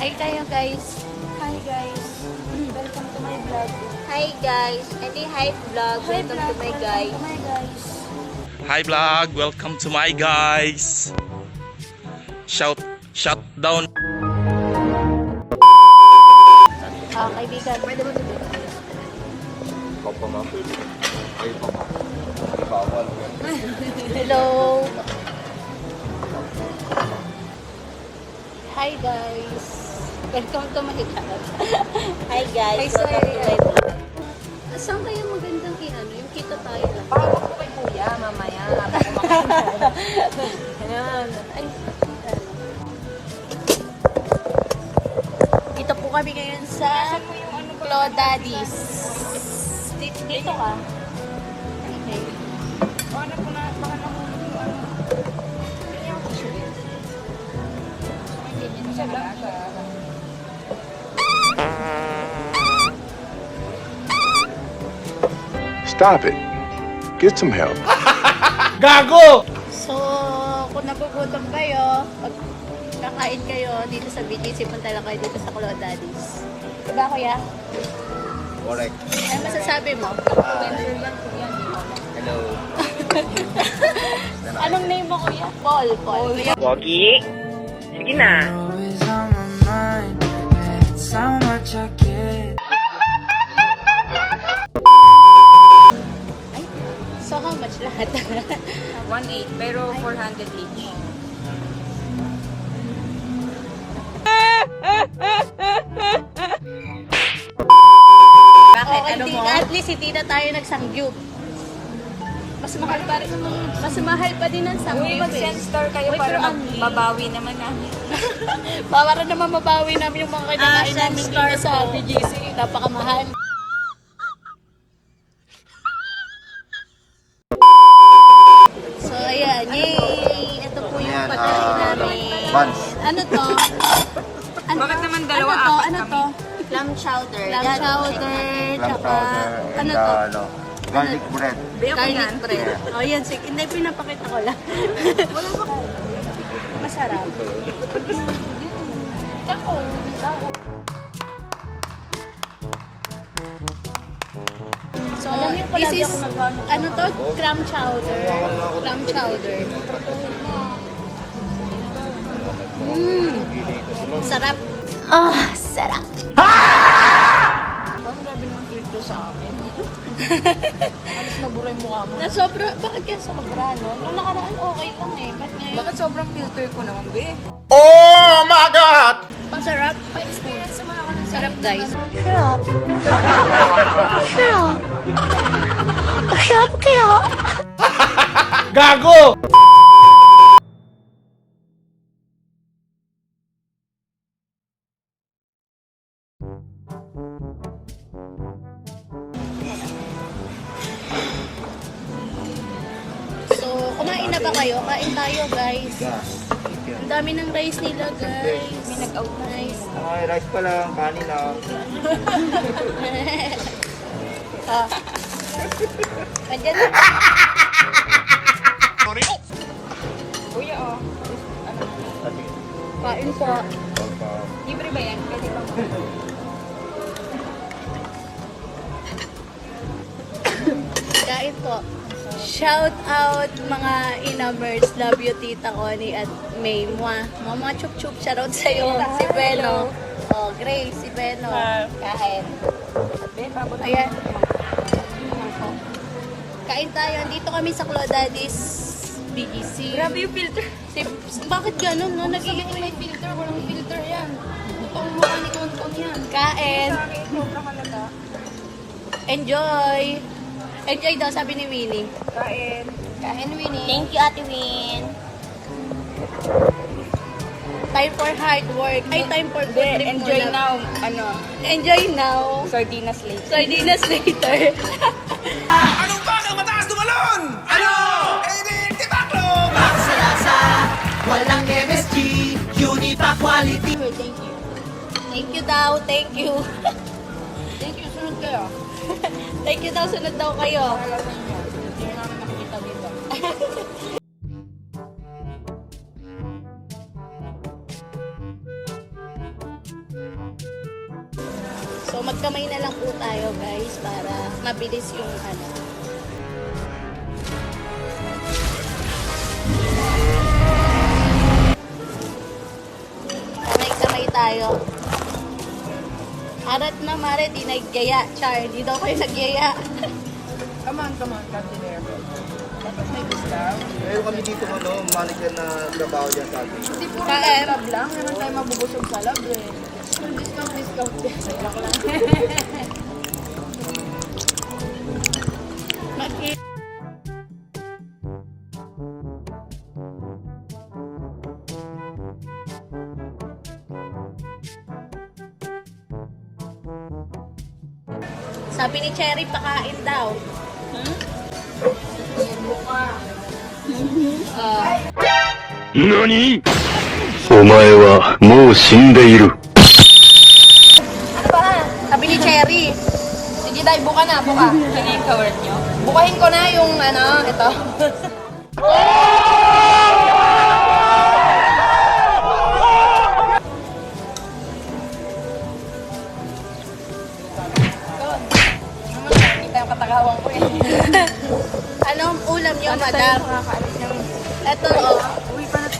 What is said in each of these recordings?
Hi kayo guys. Hi guys, welcome to my vlog. Hi guys. Hindi hi vlog. Welcome to my guys. Hi vlog, welcome to my guys. Shut down. Kaibigan, pwede mo dito. Hello. Hi guys. Welcome to my vlog. Hi guys. Welcome to my vlog. Saan kayo magandang i-ano? Yung kita tayo lang. Pawag ko kay kuya, mamaya. Ayan. Ay, dito po kami ngayon sa Clodaddy's. Dito ka. Okay. Ano ko na, baka nahulog yung ano. Kaya yung tissue din. Hindi siya lang. Stop it. Get some help. Gago! So, kung nagugutom kayo, pag kakain kayo dito sa BGC, punta lang kayo dito sa Clodaddy's. Diba kuya? Correct. Ano masasabi mo? Hello. Anong name mo kuya? Paul. Kuya, Pogi. Sige na. Always on my mind. That's how much I get. so how much lahat? 1.8, pero 400 each. Bakit? Ano mo? At least hindi na tayo nagsangyup. Mas mahal pa rin. Mas mahal pa din ang Uy, sangyup mag-send store kayo para magbabawi naman namin. Para naman mabawi namin yung mga kinakain send namin star dito sa po. BGC. Napakamahal. So, ayan. Yay! Ito po yung Ayan, pagkain namin. buns. Ano to? Ano Bakit to? naman dalawa, Ano to? apat Ano kami? to? Clam chowder. Lamb chowder. Clam Tsaka, chowder ano and to? garlic bread. Bayo ko yan. Garlic bread. O, yan. Sige. Hindi, pinapakita ko lang. Masarap. So, this is, ano to? Clam chowder. Clam chowder. Sarap. Sarap. Ang grabe naman filter sa akin. Alis na bura yung mukha mo. Na sobra, bakit kaya sobra, no? Nung nakaraan, okay lang eh. Ba't ngayon? Bakit sobrang filter ko naman, be? Oh my god! Masarap. Pa-experience sa mga kanang sarap, guys. Gago! So, kumain na ba kayo? Kain tayo, guys. Ang dami ng rice nila, guys. May nag-out na rice. Ay, rice pa lang, kanin lang. Ah. Andyan na. Kuya, oh. Kain po. Libre ba yan? Pwede ba mo? Kain po. Shout out mga inamers. Love you, Tita Connie at May. Mga chup-chup. Shoutout sa'yo. Si Beno. Oh, Grace. Si Beno. Kain. Ayan. Kain tayo. Andito kami sa Clodaddy's BGC. Grabe yung filter. Bakit ganun, no? Nagiging May filter, walang filter yan. Totoong mukha ni Tonton yan. kain. Sa akin, sobrang halaga. Enjoy. Enjoy daw, sabi ni Winnie. Kain. Kain, Winnie. Thank you, Ate Win. Time for hard work. Ay, time for good trip Enjoy muna. now. Ano? Enjoy now. Sardinas later. Sardinas later. Anong bakal mataas tumalon? Ano? Kainin tibaklong! Walang MSG, Unipa quality. Thank you. Thank you daw. Thank you. Thank you. Sunod kayo. Thank you daw. Sunod daw kayo. Para sa inyo. Hindi namin nakikita dito. So, magkamay na lang po tayo, guys, para mabilis yung ano. Kamay-kamay tayo. Arat na, Mare, di nagyaya. Char, di daw kayo nagyaya. Come on, customer. Dapat may discount. Ngayon kami dito manager na trabaho dyan sa atin. Hindi puro KM. lab lang. Meron tayo mabubusog sa lab eh. Discount din. Joke lang. Maki- Sabi ni Cherry, pakain daw. 何お前はもう死んでいる。 Ano ba? Sabi ni Cherry. Sige, Day, buka na, buka. Sige, cover nyo. Bukahin ko na yung ano, ito. Kita yung katagawan ko eh. Anong ulam niyo, madam? Ito, oh. Uy, paano?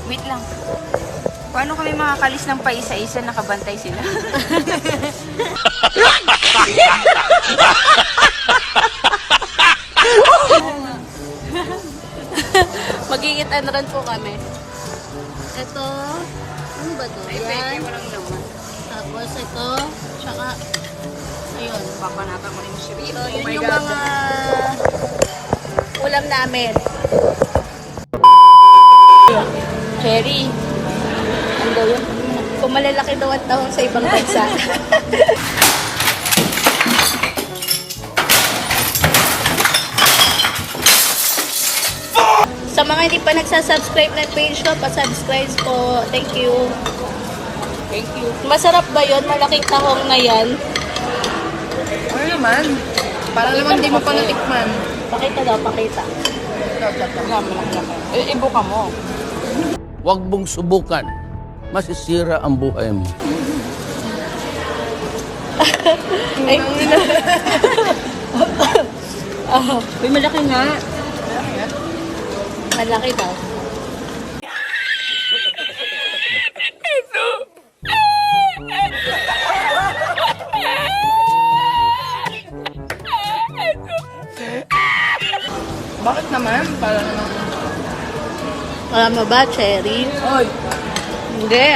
Wait lang. Paano kami makakalis ng paisa-isa nakabantay sila? Magigit and run po kami. Ito, ano ba to? Yan. walang naman. Tapos ito, tsaka, ayun. Papanatan mo rin yung shrimp. So, yun yung mga ulam namin. Cherry. Ano daw yun? Kung malalaki daw at tahong sa ibang bansa. Sa mga hindi pa nagsasubscribe ng page ko, pa-subscribe po. Thank you. Thank you. Masarap ba yun? Malaking tahong na yan. Ano naman? Parang naman di mo pa natikman. Pakita daw, pakita. Ibuka mo. Huwag mong subukan. Masisira ang buhay mo. Ay, Uy, malaki nga. malaki daw. Bakit naman? Parang naman. Alam mo ba, Cherry? Oy, Hindi.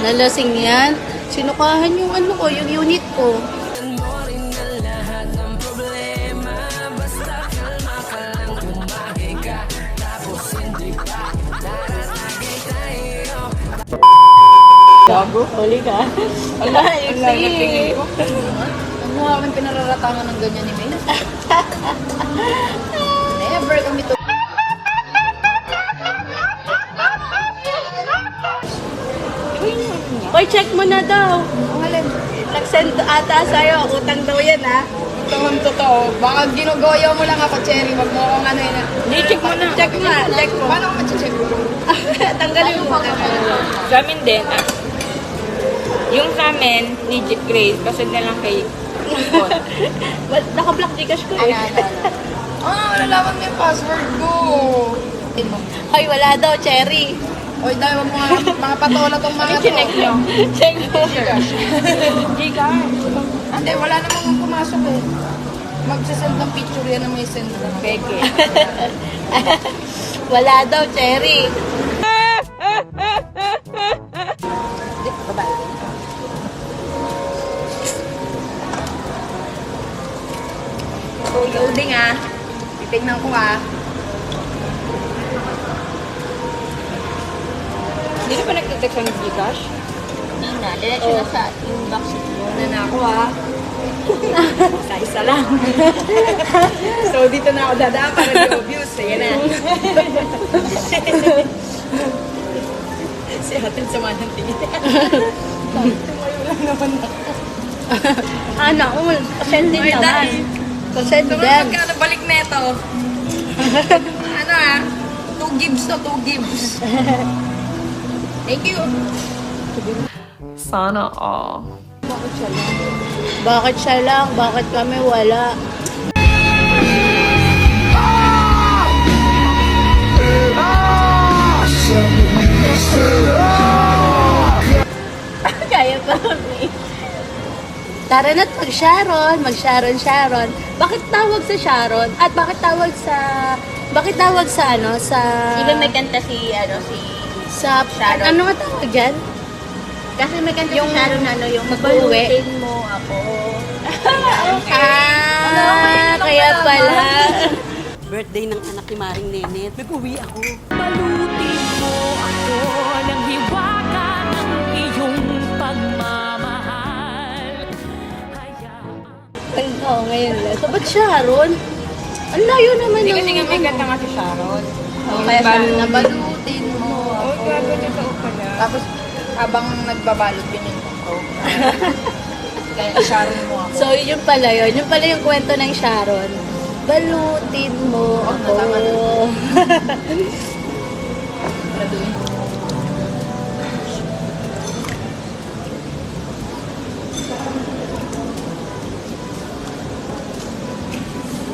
Nalasing yan. Sinukahan yung ano ko, yung unit ko. gago. Huli ka. Wala, yung see. Ano nga kami pinararatangan ng ganyan ni May? Never kami to. Hoy, check mo na daw. Ang alin. Nag-send ata sa'yo. Utang daw yan, ha? Totoo, totoo. Baka ginugoyo mo lang ako, Cherry. Wag mo akong ano yun. Check mo na. Check mo. Check mo. Paano ako mag-check mo? Tanggalin mo. Sa amin din, yung sa amin, legit Grace, pasod na lang kay Ipon. Naka-block Gcash ko eh. Nalaman mo yung password ko. Hoy, wala daw, Cherry. Oy, dahil wag mo mga patola tong mga to. Chinek nyo. Check mo. Gcash. Hindi, wala namang pumasok eh. Magsasend ng picture yan na may send na. Peke. Wala daw, Cherry. So, loading ah. Titignan ko ah. Hindi ka pa nagtitext ng Gcash? Hindi na. Diretso na sa inbox. Una na ako ah. Sa isa lang. So, dito na ako dadaan para di-obvious. Sige na. Si Atin sama ng tingin. Tumayo lang naman ako. Ano, pasend din Ay, naman. dahil. Pasend So, din. magkano balik neto? Ano ah? 2 gigs to 2 gigs. Thank you. Sana all. Bakit siya lang? Bakit kami wala? Kaya pa kami. Tara na't mag-Sharon, mag-Sharon. Bakit tawag sa Sharon? At bakit tawag sa ano, sa... Di ba may kanta si sa Sharon? ano nga tawag dyan? Kasi may kanta yung, si Sharon na yung mag-uwi. balutin mo ako. Kaya pala. Birthday ng anak ni Maring Nenet. Nag-uwi ako. Balutin mo ako ng hiwaga ng iyong pagmamahal. Oo, ngayon lang. So, ba't Sharon? Ang layo naman Hindi ng... kasi nga may kanta nga si Sharon. Kaya siya, Balutin. nabalutin mo Oh, ako. grabe, totoo pala. Tapos, habang nagbabalot yun yung ko. Kaya Sharon mo ako. So, yun pala yun. Yun pala yung kwento ng Sharon. Balutin mo ako.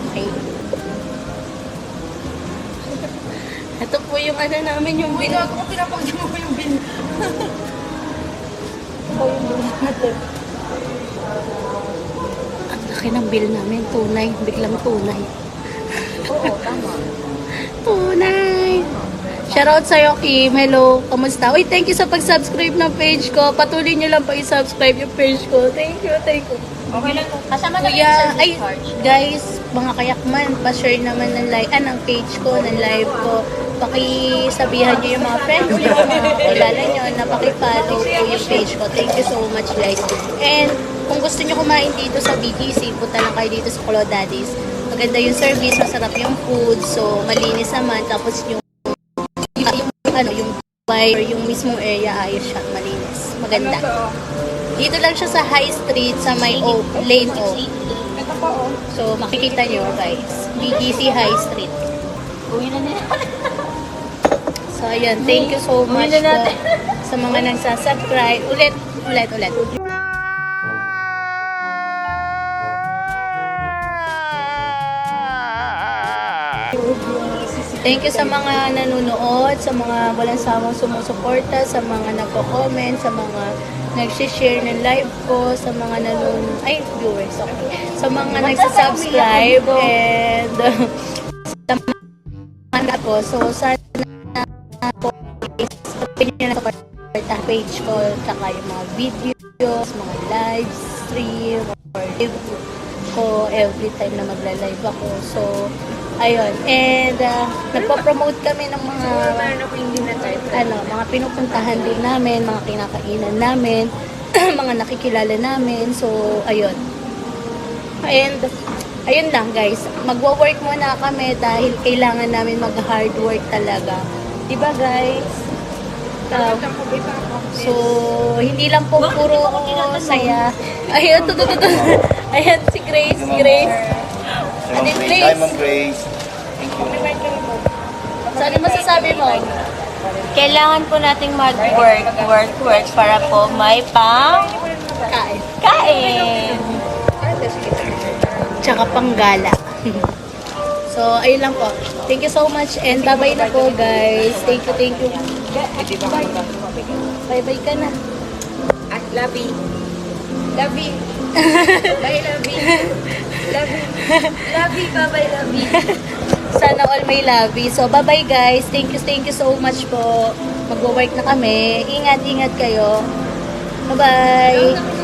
Okay. Ito po yung ano namin, yung Uy, bill. gago ko, pinapakita mo yung bin. Ito yung bill natin. Ang laki ng bill namin, tunay. Biglang tunay. Oo, tama. Tunay! Shoutout sa'yo, Kim. Hello, kamusta? Uy, thank you sa pag-subscribe ng page ko. Patuloy nyo lang pa i-subscribe yung page ko. Thank you, thank you. Okay lang. Kasama na Kuya, sa ay, charge. guys, mga kayakman, pa-share naman ng ng page ko, ng live ko. Pakisabihan nyo yung mga friends nyo, mga kilala nyo, na paki-follow ko yung page ko. Thank you so much, guys. And kung gusto nyo kumain dito sa BGC, punta lang kayo dito sa Colo Daddy's. Maganda yung service, masarap yung food, so malinis naman. Tapos yung bar, yung mismong area, ayos siya, malinis. Maganda. Dito lang siya sa High Street, sa may Lane O. Ito pa, oh. So, makikita nyo, guys. BGC High Street. Uwi na nila. So, ayun. Thank you so much po sa mga nagsasubscribe. Ulit. Thank you sa mga nanonood, sa mga walang sawang sumusuporta, sa mga nagko-comment, sa mga nag-share ng live ko, sa mga viewers, okay. Sa mga nagsasubscribe, and sa mga po. So, sana po, sabihin nyo na sa page ko, tsaka yung mga videos, mga live stream, or live ko every time na magla-live ako. So, ayun. And, nagpo-promote kami ng mga mga pinupuntahan din namin, mga kinakainan namin, mga nakikilala namin. So, ayun. And, ayun lang guys. Magwo-work muna kami dahil kailangan namin mag-hard work talaga. Diba guys? So, hindi lang po puro saya. Ayun, Ayan, si Grace. Diamond Grace. So, ano masasabi mo? Kailangan po nating mag-work para po may kain. Tsaka panggala. So, ayun lang po. Thank you so much and bye-bye na po guys. Thank you. Bye-bye ka na. At Labi. Bye, Labi. Labi, bye-bye, Labi. Sana all may labi. So, bye-bye guys. Thank you so much po. Magwo-work na kami. Ingat kayo. Bye-bye.